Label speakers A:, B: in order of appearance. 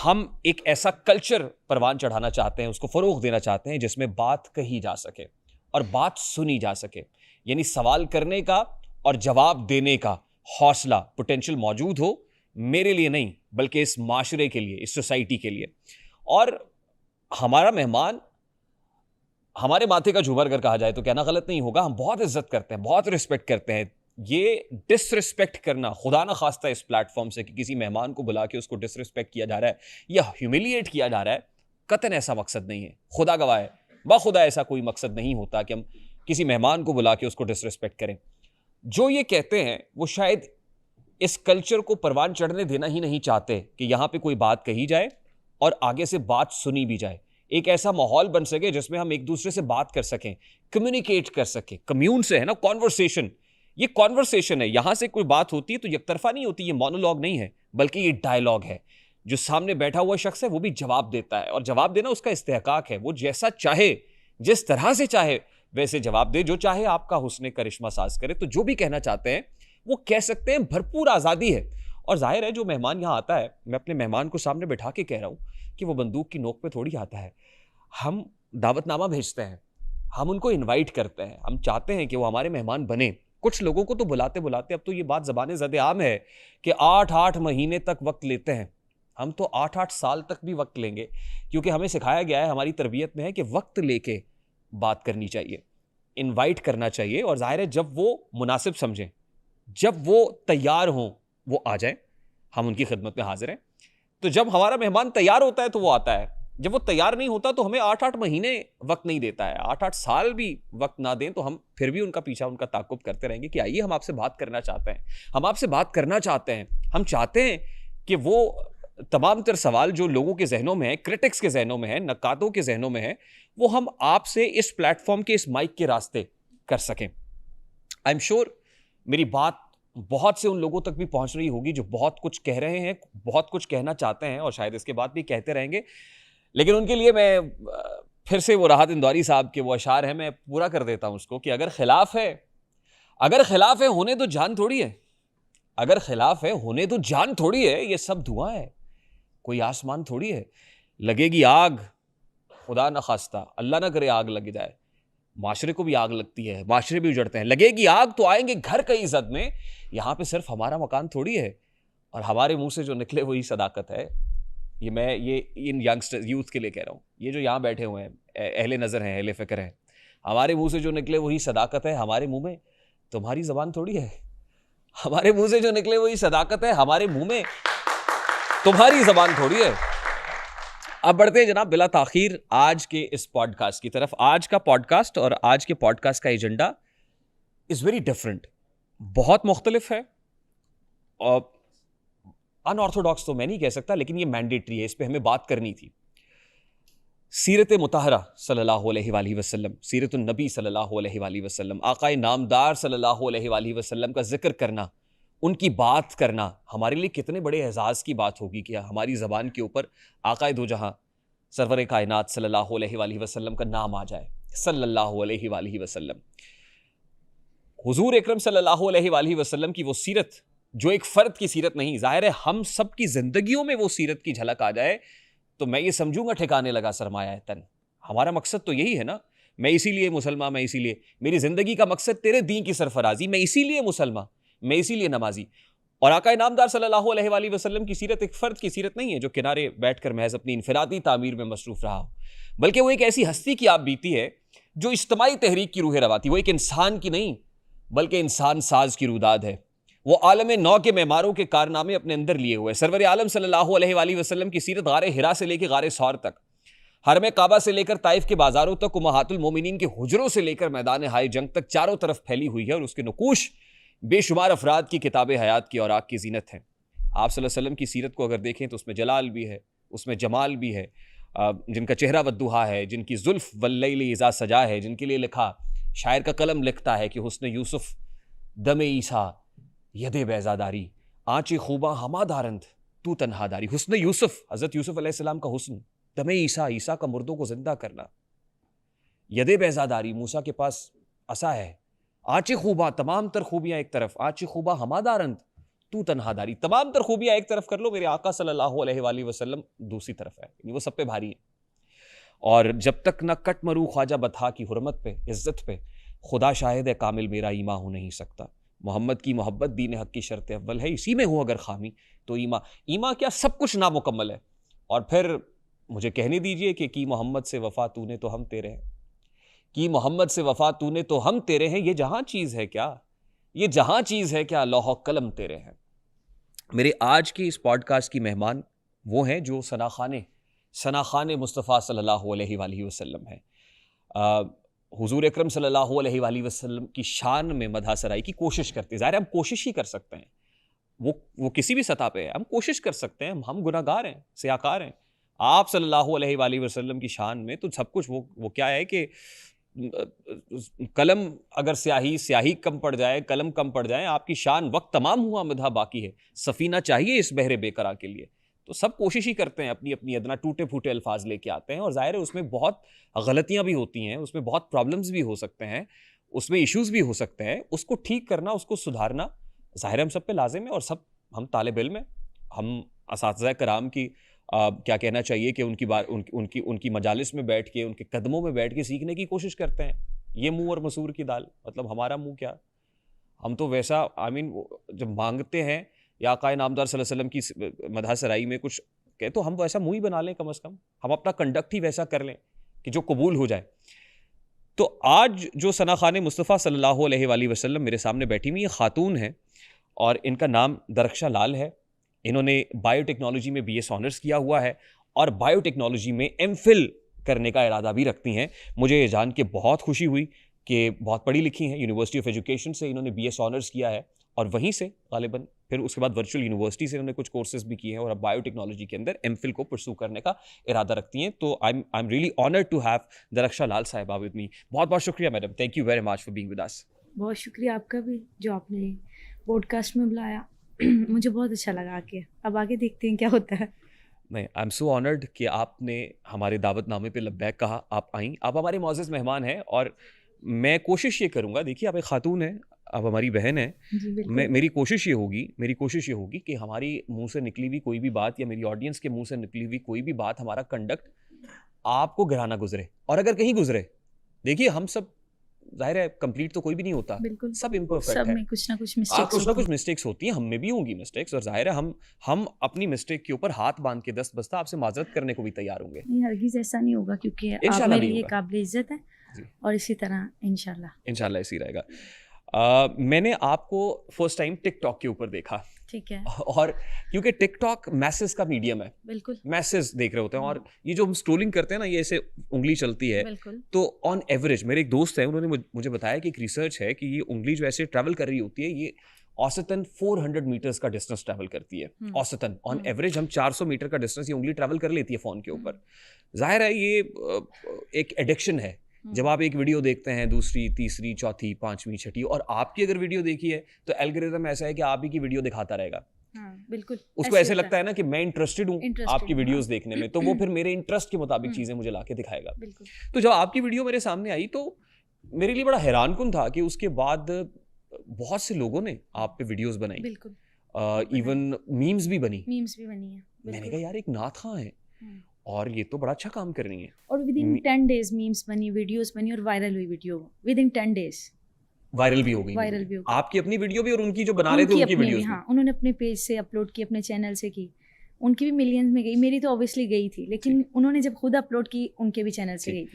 A: हम एक ऐसा कल्चर परवान चढ़ाना चाहते हैं, उसको फरोग देना चाहते हैं जिसमें बात कही जा सके और बात सुनी जा सके, यानी सवाल करने का और जवाब देने का हौसला, पोटेंशियल मौजूद हो, मेरे लिए नहीं बल्कि इस माशरे के लिए, इस सोसाइटी के लिए। और हमारा मेहमान हमारे माथे का झूमर अगर कहा जाए तो कहना गलत नहीं होगा। हम बहुत इज्जत करते हैं, बहुत रिस्पेक्ट करते हैं। ये डिसरिस्पेक्ट करना, खुदा ना खास्ता इस प्लेटफॉर्म से कि किसी मेहमान को बुला के उसको डिसरिस्पेक्ट किया जा रहा है या ह्यूमिलिएट किया जा रहा है, कतन ऐसा मकसद नहीं है। खुदा गवाह है, बाखुदा ऐसा कोई मकसद नहीं होता कि हम किसी मेहमान को बुला के उसको डिसरिस्पेक्ट करें। जो ये कहते हैं वो शायद इस कल्चर को परवान चढ़ने देना ही नहीं चाहते कि यहां पे कोई बात कही जाए और आगे से बात सुनी भी जाए। एक ऐसा माहौल बन सके जिसमें हम एक दूसरे से बात कर सकें, कम्युनिकेट कर सकें। कम्यून से है ना, कॉन्वर्सेशन। ये कॉन्वर्सेशन है, यहां से कोई बात होती है तो यकतरफा नहीं होती, ये मोनोलॉग नहीं है बल्कि ये डायलॉग है। जो सामने बैठा हुआ शख्स है वो भी जवाब देता है और जवाब देना उसका इस्तेहकाक है। वो जैसा चाहे, जिस तरह से चाहे वैसे जवाब दे, जो चाहे आपका हुस्न करिश्मा साज करे। तो जो भी कहना चाहते हैं वो कह सकते हैं, भरपूर आज़ादी है। और जाहिर है जो मेहमान यहाँ आता है, मैं अपने मेहमान को सामने बैठा के कह रहा हूँ कि वो बंदूक की नोक पे थोड़ी आता है। हम दावतनामा भेजते हैं, हम उनको इनवाइट करते हैं, हम चाहते हैं कि वो हमारे मेहमान बने। कुछ लोगों को तो बुलाते बुलाते अब तो ये बात ज़बान ज़द आम है कि 8-8 महीने तक वक्त लेते हैं। हम तो 8-8 साल तक भी वक्त लेंगे, क्योंकि हमें सिखाया गया है, हमारी तरबियत में है कि वक्त लेके बात करनी चाहिए, इनवाइट करना चाहिए। और जाहिर है जब वो मुनासिब समझें, जब वो तैयार हों, वो आ जाएं, हम उनकी खिदमत में हाजिर हैं। तो जब हमारा मेहमान तैयार होता है तो वो आता है, जब वो तैयार नहीं होता तो हमें 8-8 महीने वक्त नहीं देता है। 8-8 साल भी वक्त ना दें तो हम फिर भी उनका पीछा, उनका ताक़ुब करते रहेंगे कि आइए हम आपसे बात करना चाहते हैं, हम आपसे बात करना चाहते हैं। हम चाहते हैं कि वो तमाम तर सवाल जो लोगों के जहनों में है, क्रिटिक्स के जहनों में है, नकातों के जहनों में है, वो हम आपसे इस प्लेटफॉर्म के, इस माइक के रास्ते कर सकें। आई एम श्योर मेरी बात बहुत से उन लोगों तक भी पहुंच रही होगी जो बहुत कुछ कह रहे हैं, बहुत कुछ कहना चाहते हैं और शायद इसके बाद भी कहते रहेंगे। लेकिन उनके लिए मैं फिर से वो राहत इंदौरी साहब के वो अशार हैं, मैं पूरा कर देता हूं उसको कि अगर खिलाफ है होने तो जान थोड़ी है, अगर खिलाफ है होने तो जान थोड़ी है, ये सब धुआं है, कोई आसमान थोड़ी है। लगेगी आग, खुदा न खास्ता, अल्लाह ना करे आग लग जाए, माशरे को भी आग लगती है, माशरे भी उजड़ते हैं। लगेगी आग तो आएंगे घर कई जद में, यहाँ पे सिर्फ हमारा मकान थोड़ी है। और हमारे मुंह से जो निकले वही सदाकत है। ये इन यंगस्टर्स, यूथ के लिए कह रहा हूँ, ये जो यहाँ बैठे हुए हैं, अहले नज़र हैं, अहले फ़िक्र हैं, हमारे मुंह से जो निकले वही सदाकत है। हमारे मुंह में तुम्हारी ज़बान थोड़ी है, हमारे मुंह से जो निकले वही सदाकत है, हमारे मुंह में तुम्हारी ज़बान थोड़ी है। अब बढ़ते हैं जनाब बिला ताखीर आज के इस पॉडकास्ट की तरफ। आज का पॉडकास्ट और आज के पॉडकास्ट का एजेंडा इज़ वेरी डिफरेंट, बहुत मुख्तलिफ है। और अनऑर्थोडॉक्स तो मैं नहीं कह सकता, लेकिन ये मैंडेटरी है, इस पे हमें बात करनी थी। सीरत मुताहरा सल्लल्लाहु अलैहि वसल्लम, सीरत नबी सल्लल्लाहु अलैहि वसल्लम, आकाए नामदार सल्लल्लाहु अलैहि वसल्लम का जिक्र करना, उनकी बात करना हमारे लिए कितने बड़े एजाज़ की बात होगी कि हमारी ज़बान के ऊपर आकाए दो जहां सरवर कायनात सल्लल्लाहु अलैहि वसल्लम का नाम आ जाए। सल्लल्लाहु अलैहि वसल्लम, हुजूर अकरम सल्लल्लाहु अलैहि वसल्लम की वो सीरत जो एक फ़र्द की सीरत नहीं, ज़ाहिर है हम सब की ज़िंदगियों में वो सीरत की झलक आ जाए तो मैं ये समझूंगा ठिकाने लगा सरमाया तन। हमारा मकसद तो यही है ना, मैं इसीलिए मुसलमान, मैं इसीलिए, मेरी ज़िंदगी का मकसद तेरे दीन की सरफराजी, मैं इसीलिए मुसलमान, मैं इसीलिए नमाजी। और आका नामदार सल्लल्लाहु अलैहि वसल्लम की सीरत एक फ़र्द की सीरत नहीं है जो किनारे बैठकर महज अपनी इनफरादी तामीर में मसरूफ़ रहा हो, बल्कि वो एक ऐसी हस्ती की आप बीती है जो इज्तिमाई तहरीक की रूह रवाती। वो एक इंसान की नहीं बल्कि इंसान साज की रूदाद है। वो आलम नौ के मेमारों के कारनामे अपने अंदर लिए हुए। सरवर आलम सल्लल्लाहु अलैहि वसल्लम की सीरत गारे हिरा से लेकर गारे सौर तक, हरम काबा से लेकर ताइफ के बाजारों तक, उम्महातुल मोमिनीन के हुजरों से लेकर मैदान हाय जंग तक चारों तरफ फैली हुई है। और उसके नकूश बेशुमार अफराद की किताब हयात की और आग की जीनत है। आप सल्लल्लाहु अलैहि वसल्लम की सीरत को अगर देखें तो उसमें जलाल भी है, उसमें जमाल भी है, जिनका चेहरा वद्दुहा है, जिनकी जुल्फ वल्लैल इज़ा सजा है, जिनके लिए लिखा, शायर का कलम लिखता है कि हुस्न यूसुफ दमे ईसा यदे बैजादारी, आँची खूबा हमादारंद तू तन्हादारी। हुस्न यूसुफ, हज़रत यूसुफ अलैहिस्सलाम का हुस्न, दमे ईसा, ईसा का मुर्दों को जिंदा करना, यदे बैजादारी, मूसा के पास असा है, आँची खूबा, तमाम तर खूबियाँ एक तरफ, आँची खूबा हमादारंद तू तन्हादारी, तमाम तर खूबियां एक तरफ कर लो, मेरे आका सल्लल्लाहु अलैहि वसल्लम दूसरी तरफ है, वो सब पे भारी है। और जब तक न कट मरू ख्वाजा बता की हुर्मत पे, इज्जत पे, खुदा शाहिद है कामिल मेरा ईमा हो नहीं सकता। मोहम्मद की मोहब्बत दीन हक की शर्त अव्वल है, इसी में हो अगर खामी तो ईमा क्या सब कुछ नामुकम्मल है। और फिर मुझे कहने दीजिए कि की मोहम्मद से वफा तूने तो हम तेरे हैं, की मोहम्मद से वफा तूने तो हम तेरे हैं, ये जहां चीज़ है क्या, ये जहां चीज़ है क्या, लौह कलम तेरे हैं। मेरे आज के इस पॉडकास्ट की मेहमान वो हैं जो सनाखाने मुस्तफ़ा सल्लल्लाहु अलैहि वसल्लम है। हुजूर अकरम सल्लल्लाहु अलैहि वसल्लम की शान में मदह सराई की कोशिश करते हैं। ज़ाहिर है हम कोशिश ही कर सकते हैं, वो किसी भी सतह पे है, हम कोशिश कर सकते हैं, हम गुनाहगार हैं, सियाकार हैं। आप सल्लल्लाहु अलैहि वसल्लम की शान में तो सब कुछ वो क्या है कि कलम अगर स्याही कम पड़ जाए, कलम कम पड़ जाए, आपकी शान वक्त तमाम हुआ मदह बाकी है, सफ़ीना चाहिए इस बहरे बेकरार के लिए। तो सब कोशिश ही करते हैं, अपनी अपनी अदना टूटे फूटे अल्फाज लेके आते हैं, और ज़ाहिर है उसमें बहुत गलतियां भी होती हैं, उसमें बहुत प्रॉब्लम्स भी हो सकते हैं, उसमें इश्यूज़ भी हो सकते हैं। उसको ठीक करना, उसको सुधारना ज़ाहिर हम सब पे लाजिम है। और सब हम तालिब इल्म हैं, हम असातिज़ा कराम की क्या कहना चाहिए कि उनकी मजालिस में बैठ के, उनके कदमों में बैठ के सीखने की कोशिश करते हैं। ये मुँह और मसूर की दाल, मतलब हमारा मुँह क्या, हम तो वैसा जब मांगते हैं या आक़ा नामदार सल्लल्लाहु अलैहि वसल्लम की मदह सराई में कुछ कहे तो हम वैसा मुँह ही बना लें, कम अज़ कम हम अपना कंडक्ट ही वैसा कर लें कि जो कबूल हो जाए। तो आज जो सनाखाने मुस्तफ़ा सल्लल्लाहु अलैहि वसल्लम मेरे सामने बैठी हुई, ये खातून है और इनका नाम दरख्शा लाल है। इन्होंने बायोटेक्नोलॉजी में BS ऑनर्स किया हुआ है और बायोटेक्नोलॉजी में MPhil करने का इरादा भी रखती हैं। मुझे ये जान के बहुत खुशी हुई कि बहुत पढ़ी लिखी हैं, यूनिवर्सिटी ऑफ एजुकेशन से इन्होंने BS ऑनर्स किया है और वहीं से गालिबन फिर उसके बाद वर्चुअल यूनिवर्सिटी से इन्होंने कुछ कोर्सेज भी किए हैं और अब बायोटेक्नोलॉजी के अंदर MPhil को परस्यू करने का इरादा रखती हैं। तो I am really honoured to have Darakhsha Lal साहिबा विद मी। बहुत बहुत शुक्रिया madam, thank you very much for being with us.
B: बहुत शुक्रिया आपका भी जो आपने पॉडकास्ट में बुलाया। मुझे बहुत अच्छा लगा आके, अब आगे देखते हैं क्या होता है।
A: नहीं, आई एम सो ऑनर्ड कि आपने हमारे दावतनामे पे लब्बैक कहा, आप आईं, आप हमारे मौजूद मेहमान हैं। और मैं कोशिश ये करूँगा, देखिए आप एक खातून हैं, आप हमारी बहन हैं, मेरी कोशिश ये होगी कि हमारी मुंह से निकली हुई कोई भी बात या मेरी ऑडियंस के मुंह से निकली हुई कोई भी बात, हमारा कंडक्ट आपको गिराना गुजरे। और अगर कहीं गुजरे, देखिए हम सब जाहिर है कंप्लीट तो कोई भी नहीं होता, सब इम्परफेक्ट है,
B: सब में कुछ ना कुछ
A: मिस्टेक्स होती हैं, हम में भी होंगी मिस्टेक्स। और जाहिर है हम अपनी मिस्टेक के ऊपर हाथ बांध के दस्त बस्ता आपसे माजरत करने को भी तैयार होंगे।
B: नहीं, हरगिज़ ऐसा नहीं होगा, क्योंकि आप मेरे लिए काबिल इज्जत है और इसी तरह इंशाल्लाह ऐसे
A: ही रहेगा। मैंने आपको फर्स्ट टाइम टिकटॉक के ऊपर देखा,
B: ठीक है,
A: और क्योंकि टिकटॉक मैसेज का मीडियम है,
B: बिल्कुल
A: मैसेज देख रहे होते हैं, और ये जो हम स्क्रोलिंग करते हैं ना, ये ऐसे उंगली चलती है, तो ऑन एवरेज मेरे एक दोस्त है, उन्होंने मुझे बताया कि एक रिसर्च है कि ये उंगली जो ऐसे ट्रैवल कर रही होती है, ये औसतन 400 मीटर्स का डिस्टेंस ट्रैवल करती है। औसतन ऑन एवरेज हम 400 मीटर का डिस्टेंस ये उंगली ट्रैवल कर लेती है फ़ोन के ऊपर। जाहिर है ये एक एडिक्शन है। जब आप एक वीडियो देखते हैं, दूसरी, तीसरी, चौथी, पांचवी, छठी, और आपकी अगर वीडियो देखी है तो एल्गोरिथम ऐसा है कि आप ही की वीडियो दिखाता रहेगा।
B: बिल्कुल,
A: उसको ऐसे लगता है ना कि मैं इंटरेस्टेड हूँ आपकी वीडियोस देखने में, तो वो फिर मेरे इंटरेस्ट के मुताबिक चीजें मुझे लाके दिखाएगा। तो जब आपकी वीडियो मेरे सामने आई तो मेरे लिए बड़ा हैरानकुन था कि उसके बाद बहुत से लोगों ने आप पे वीडियोस बनाई, इवन मीम्स भी बनी है। मैंने कहा यार एक नाथ खां है और ये तो बड़ा अच्छा काम कर रही है।
B: और विद इन 10 डेज मीम्स बनी, वीडियोस बनी और वायरल हुई video with in 10 days
A: viral भी हो गई। आपकी अपनी वीडियो भी और उनकी जो बना रहे थे उनकी वीडियोस भी।
B: हाँ, उन्होंने अपने पेज से अपलोड की, अपने चैनल से की, उनकी भी मिलियंस में गई, मेरी तो ऑब्वियसली गई थी, लेकिन उन्होंने जब खुद अपलोड की उनके भी चैनल से गई थी।